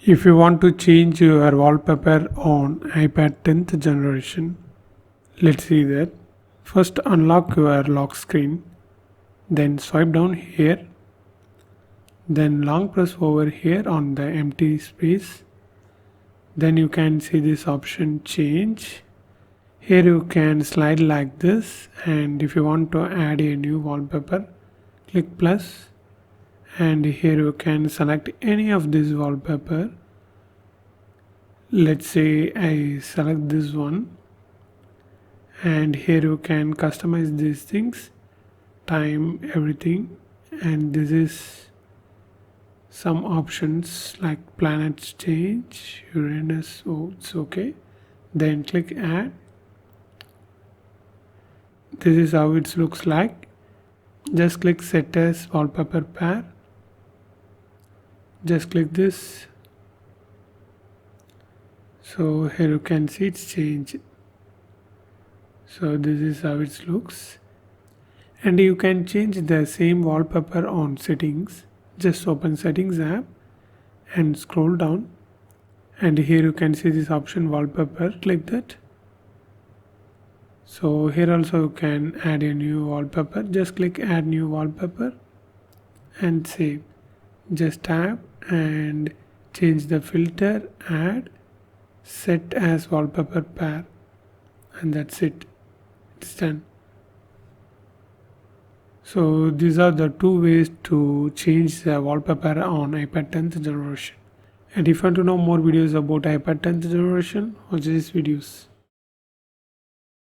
If you want to change your wallpaper on iPad 10th generation, let's see that. First unlock your lock screen, then swipe down here, then long press over here on the empty space. Then you can see this option change. Here you can slide like this, and if you want to add a new wallpaper, click plus, and here you can select any of this wallpaper. Let's say I select this one, and here you can customize these things, time, everything, and this is some options like planets change, Uranus, oh it's okay. Then click add. This is how it looks like. Just click set as wallpaper pair. Just click this. So here you can see it's changed. So this is how it looks. And you can change the same wallpaper on settings. Just open settings app and scroll down. And here you can see this option wallpaper. Click that. So here also you can add a new wallpaper. Just click add new wallpaper and save. Just tap and change the filter, add, set as wallpaper pair, and that's it. It's done. So these are the two ways to change the wallpaper on iPad 10th generation. And if you want to know more videos about iPad 10th generation, watch these videos.